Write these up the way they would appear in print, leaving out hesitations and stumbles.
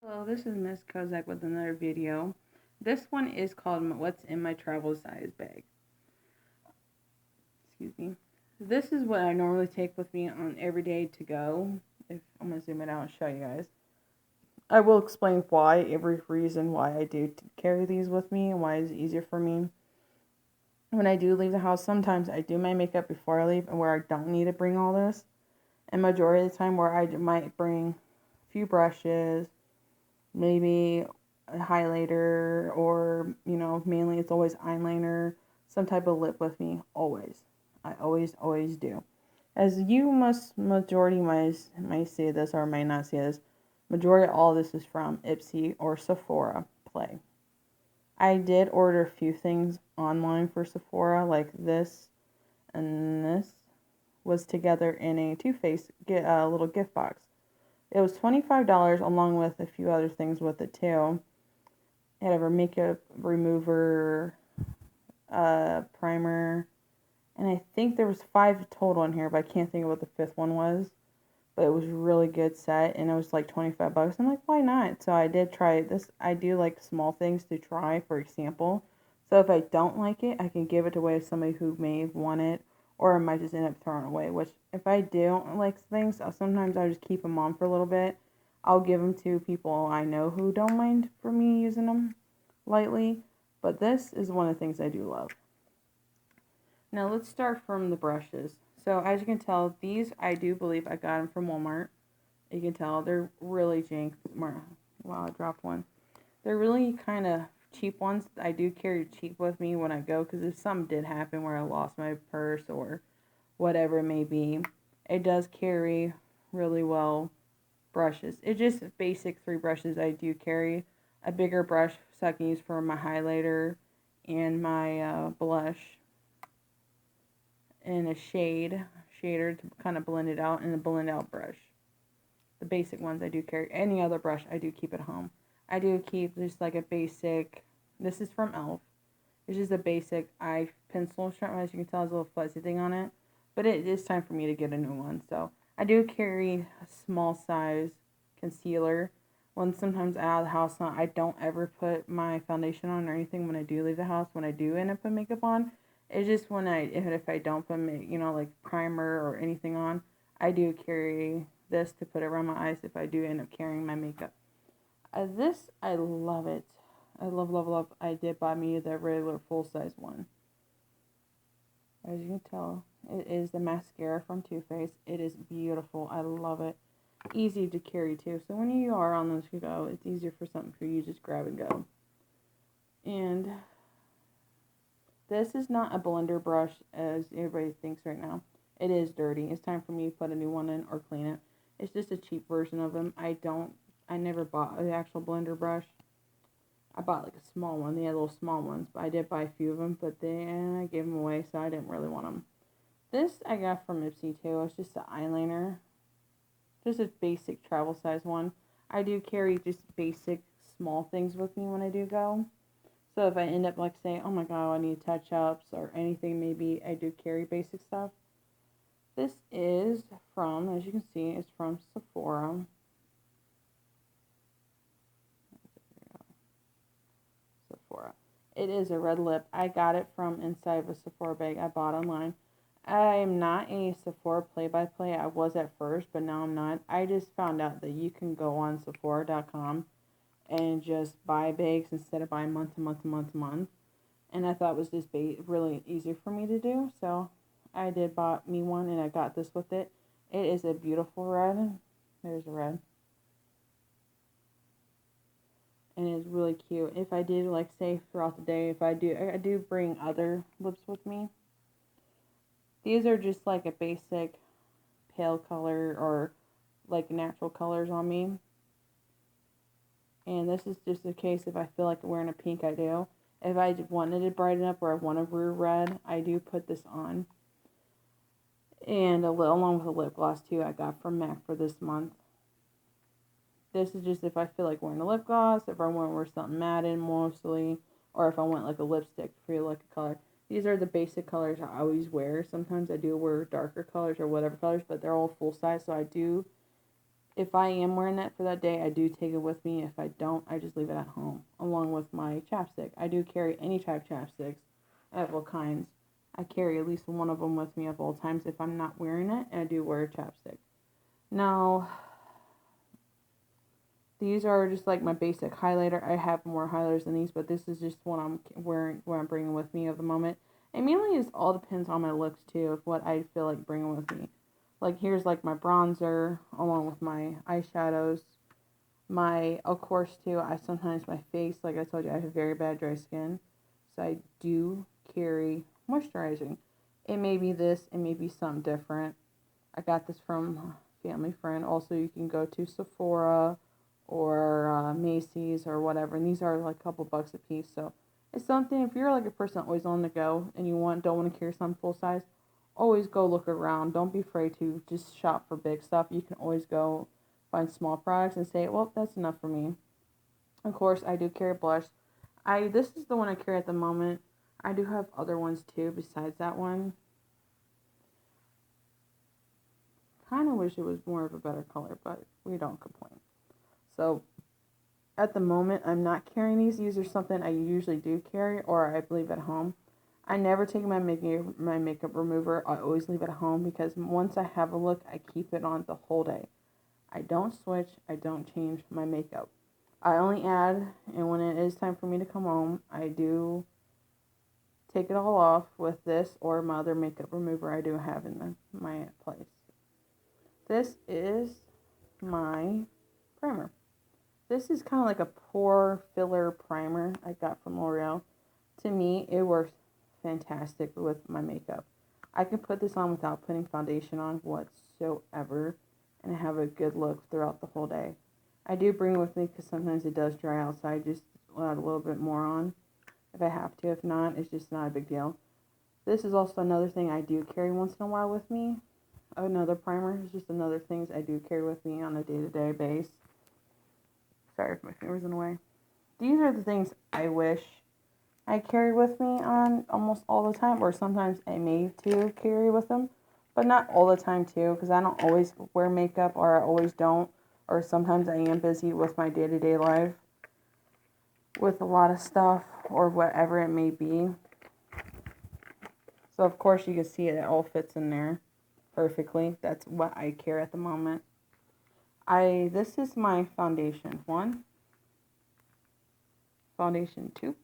Hello, this is Miss Kozak with another video. This one is called What's in My Travel Size Bag. Excuse me. This is what I normally take with me on every day to go. If I'm going to zoom it out and show you guys. I will explain why, every reason why I do carry these with me and why it's easier for me. When I do leave the house, sometimes I do my makeup before I leave and where I don't need to bring all this. And majority of the time where I might bring a few brushes, maybe a highlighter, or mainly it's always eyeliner, some type of lip with me. Always, I always do. As you majority might see this or might not see this, majority of all this is from Ipsy or Sephora Play. I did order a few things online for Sephora, like this and this was together in a Too Faced little gift box. It was $25 along with a few other things with it too. It had a makeup remover, primer, and I think there was 5 total in here, but I can't think of what the 5th one was. But it was a really good set, and it was like 25 bucks. I'm like, why not? So I did try this. I do like small things to try, for example. So if I don't like it, I can give it away to somebody who may want it, or I might just end up throwing it away. Which, if I don't like things, sometimes I just keep them on for a little bit. I'll give them to people I know who don't mind for me using them lightly. But this is one of the things I do love. Now let's start from the brushes. So as you can tell, these I do believe I got them from Walmart. You can tell they're really jank. Wow, I dropped one. They're really kind of cheap ones. I do carry cheap with me when I go because if something did happen where I lost my purse or whatever it may be, it does carry really well brushes. It's just basic 3 brushes I do carry. A bigger brush so I can use for my highlighter and my blush, and a shader to kind of blend it out, and a blend out brush. The basic ones I do carry. Any other brush I do keep at home. I do keep just like a basic, this is from e.l.f. It's just a basic eye pencil sharpener. As you can tell, there's a little fuzzy thing on it. But it is time for me to get a new one. So I do carry a small size concealer. When sometimes out of the house, I don't ever put my foundation on or anything when I do leave the house. When I do end up putting makeup on, it's just when if I don't put like primer or anything on, I do carry this to put around my eyes if I do end up carrying my makeup. This I love it. I love. I did buy me the regular full size one. As you can tell, it is the mascara from Too Faced. It is beautiful. I love it. Easy to carry too. So when you are on this go, it's easier for something for you to just grab and go. And this is not a blender brush as everybody thinks right now. It is dirty. It's time for me to put a new one in or clean it. It's just a cheap version of them. I never bought the actual blender brush. I bought like a small one. They had little small ones, but I did buy a few of them, but then I gave them away, so I didn't really want them. This I got from Ipsy too. It's just an eyeliner. Just a basic travel size one. I do carry just basic small things with me when I do go. So if I end up like saying, oh my god, I need touch ups or anything, maybe I do carry basic stuff. This is from, as you can see, it's from Sephora. Sephora. It is a red lip. I got it from inside of a Sephora bag I bought online. I am not a Sephora play-by-play. I was at first, but now I'm not. I just found out that you can go on Sephora.com and just buy bags instead of buying month to month to month to month. And I thought it was just really easy for me to do. So I did bought me one, and I got this with it. It is a beautiful red. There's a red. And it's really cute. If I did, like, say, throughout the day, I do bring other lips with me. These are just like a basic pale color or like natural colors on me. And this is just a case if I feel like wearing a pink, I do. If I wanted to brighten up or I want to wear red, I do put this on. And along with a lip gloss too, I got from MAC for this month. This is just if I feel like wearing a lip gloss, if I want to wear something matte in mostly, or if I want like a lipstick for like a color. These are the basic colors I always wear. Sometimes I do wear darker colors or whatever colors, but they're all full size, so I do If I am wearing it for that day, I do take it with me. If I don't, I just leave it at home, along with my chapstick. I do carry any type of chapsticks. I have all kinds. I carry at least one of them with me at all times if I'm not wearing it, and I do wear a chapstick. Now, these are just like my basic highlighter. I have more highlighters than these, but this is just what I'm wearing, what I'm bringing with me at the moment. And mainly it all depends on my looks too, of what I feel like bringing with me. Like here's like my bronzer along with my eyeshadows. My, of course too, I sometimes my face, like I told you, I have very bad dry skin. So I do carry moisturizing. It may be this, it may be something different. I got this from a family friend. Also, you can go to Sephora or Macy's or whatever. And these are like a couple bucks a piece. So it's something, if you're like a person always on the go and you don't want to carry something full size, always go look around. Don't be afraid to just shop for big stuff. You can always go find small products and say, well, that's enough for me. Of course, I do carry blush. This is the one I carry at the moment. I do have other ones too besides that one. Kind of wish it was more of a better color, but we don't complain. So at the moment, I'm not carrying these. These are something I usually do carry or I leave at home. I never take my makeup remover. I always leave it at home because once I have a look, I keep it on the whole day. I don't switch. I don't change my makeup. I only add, and when it is time for me to come home, I do take it all off with this or my other makeup remover I do have in my place. This is my primer. This is kind of like a pore filler primer I got from L'Oreal. To me, it works fantastic with my makeup. I can put this on without putting foundation on whatsoever and have a good look throughout the whole day. I do bring it with me because sometimes it does dry out, so I just add a little bit more on if I have to. If not, it's just not a big deal. This is also another thing I do carry once in a while with me. Another primer is just another things I do carry with me on a day-to-day basis. Sorry if my finger's in the way. These are the things I wish I carry with me on almost all the time, or sometimes I may too carry with them, but not all the time too, because I don't always wear makeup, or I always don't, or sometimes I am busy with my day-to-day life with a lot of stuff or whatever it may be. So of course you can see it all fits in there perfectly. That's what I carry at the moment. This is my foundation 1, foundation 2,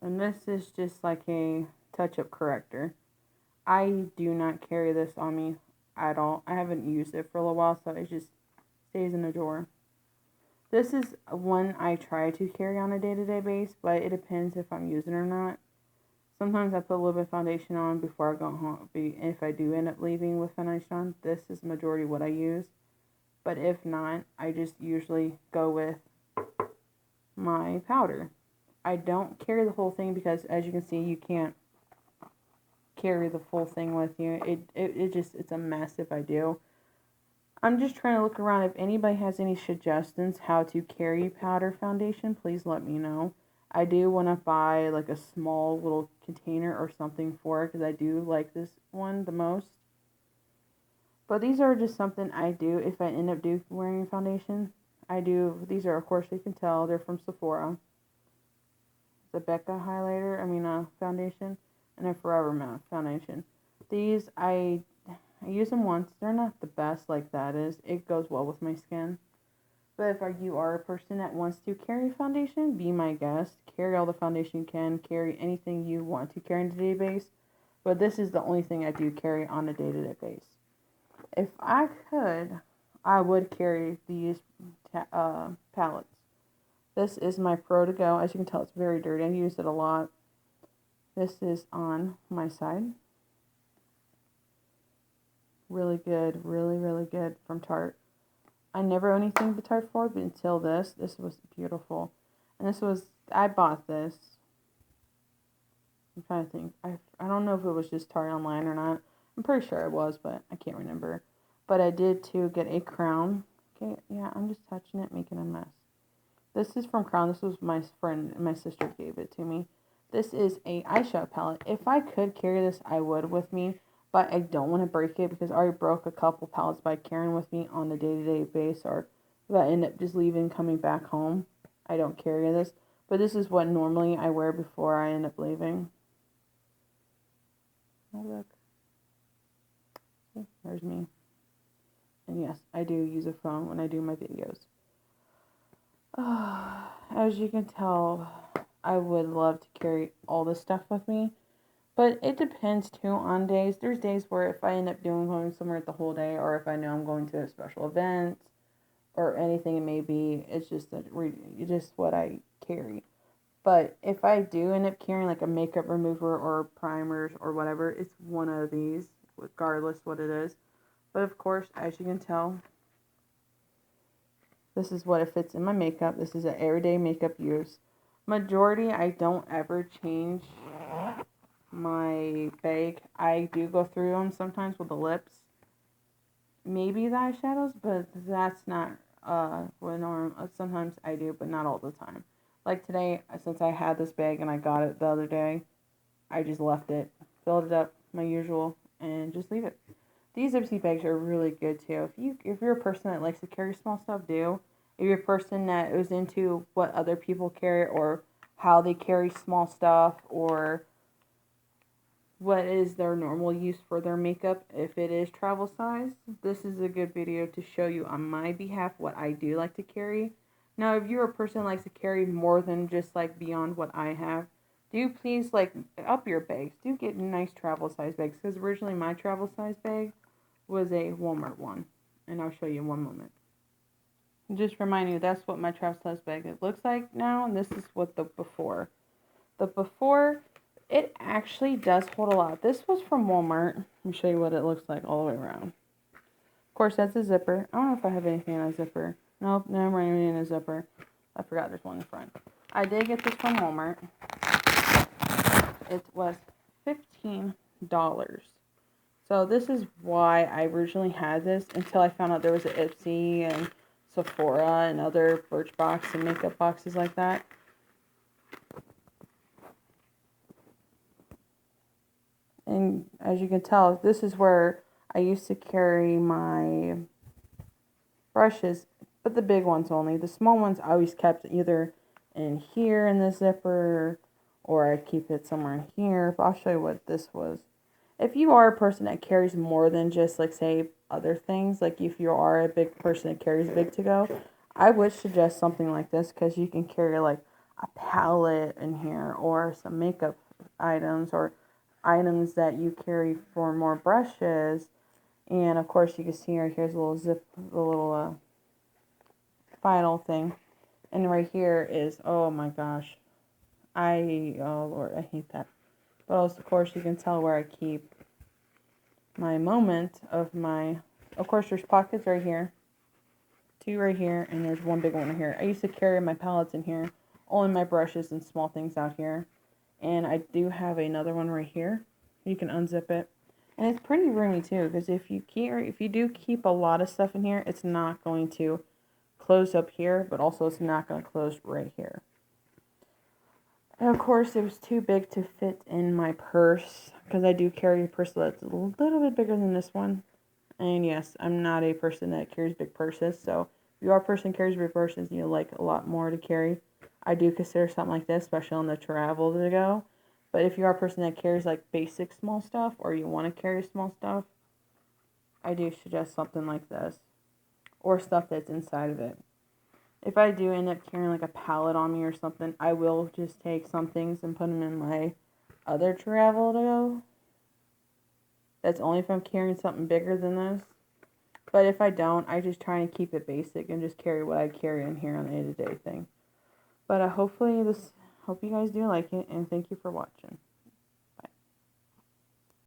and this is just like a touch-up corrector. I do not carry this on me at all. I haven't used it for a little while, so it just stays in the drawer. This is one I try to carry on a day-to-day basis, but it depends if I'm using it or not. Sometimes I put a little bit of foundation on before I go home. If I do end up leaving with foundation on, this is the majority of what I use. But if not, I just usually go with my powder. I don't carry the whole thing because, as you can see, you can't carry the full thing with you. It's a mess if I do. I'm just trying to look around. If anybody has any suggestions how to carry powder foundation, please let me know. I do want to buy like a small little container or something for it because I do like this one the most. But these are just something I do if I end up wearing foundation. I do. These are, of course, you can tell they're from Sephora. The Becca highlighter, foundation, and a Forever Matte foundation. These I use them once. They're not the best like that is. It goes well with my skin. But if you are a person that wants to carry foundation, be my guest. Carry all the foundation you can. Carry anything you want to carry on a day-to-day basis. But this is the only thing I do carry on a day-to-day basis. If I could, I would carry these palettes. This is my Pro to Go. As you can tell, it's very dirty. I use it a lot. This is on my side. Really good. Really, really good from Tarte. I never owned anything but Tarte before, but until this was beautiful. And I bought this. I'm trying to think. I don't know if it was just Tarte online or not. I'm pretty sure it was, but I can't remember. But I did too get a crown. Okay, yeah, I'm just touching it, making a mess. This is from Crown. This was my friend, my sister gave it to me. This is a eyeshadow palette. If I could carry this, I would with me. but I don't want to break it because I already broke a couple pallets by carrying with me on a day-to-day basis, or if I end up just leaving, coming back home. I don't carry this, but this is what normally I wear before I end up leaving. Oh, look. See, there's me. And yes, I do use a phone when I do my videos. As you can tell, I would love to carry all this stuff with me, but it depends too on days. There's days where if I end up going somewhere the whole day, or if I know I'm going to a special event, or anything it may be, it's just what I carry. But if I do end up carrying like a makeup remover or primers or whatever, it's one of these, regardless what it is. But of course, as you can tell, this is what it fits in my makeup. This is an everyday makeup use. Majority, I don't ever change my bag. I do go through them sometimes with the lips. Maybe the eyeshadows, but that's not sometimes I do, but not all the time. Like today, since I had this bag and I got it the other day, I just left it, filled it up, my usual, and just leave it. These ipsy bags are really good too. If you're a person that likes to carry small stuff, do. If you're a person that is into what other people carry or how they carry small stuff or what is their normal use for their makeup, if it is travel size, this is a good video to show you on my behalf what I do like to carry. Now, if you're a person that likes to carry more than just like beyond what I have, do please like up your bags. Do get nice travel size bags, because originally my travel size bag was a Walmart one, and I'll show you in one moment. Just remind you, that's what my travel size bag looks like now, and this is what the before. The before, it actually does hold a lot. This was from Walmart. Let me show you what it looks like all the way around. Of course, that's a zipper. I don't know if I have anything in a zipper. Nope, never anything in a zipper. I forgot there's one in the front. I did get this from Walmart. It was $15. So this is why I originally had this until I found out there was an Ipsy and Sephora and other Birchbox and makeup boxes like that. And as you can tell, this is where I used to carry my brushes, but the big ones only. The small ones I always kept either in here in the zipper, or I keep it somewhere in here. But I'll show you what this was. If you are a person that carries more than just, like, say, other things, like if you are a big person that carries big to go, I would suggest something like this, because you can carry, like, a palette in here, or some makeup items, or items that you carry for more brushes. And, of course, you can see right here's a little zip, a little final thing. And right here is, oh my gosh, oh Lord, I hate that. But also, of course, you can tell where I keep my moment of my, of course, there's pockets right here, 2 right here, and there's one big one here. I used to carry my palettes in here, only my brushes and small things out here. And I do have another one right here. You can unzip it. And it's pretty roomy too, because if you do keep a lot of stuff in here, it's not going to close up here, but also it's not going to close right here. And of course, it was too big to fit in my purse, because I do carry a purse that's a little bit bigger than this one. And yes, I'm not a person that carries big purses, so if you are a person that carries big purses and you like a lot more to carry, I do consider something like this, especially on the travel to go. But if you are a person that carries like basic small stuff, or you want to carry small stuff, I do suggest something like this, or stuff that's inside of it. If I do end up carrying like a palette on me or something, I will just take some things and put them in my other travel to go. That's only if I'm carrying something bigger than this. But if I don't, I just try and keep it basic and just carry what I carry in here on the day-to-day thing. But hope you guys do like it, and thank you for watching.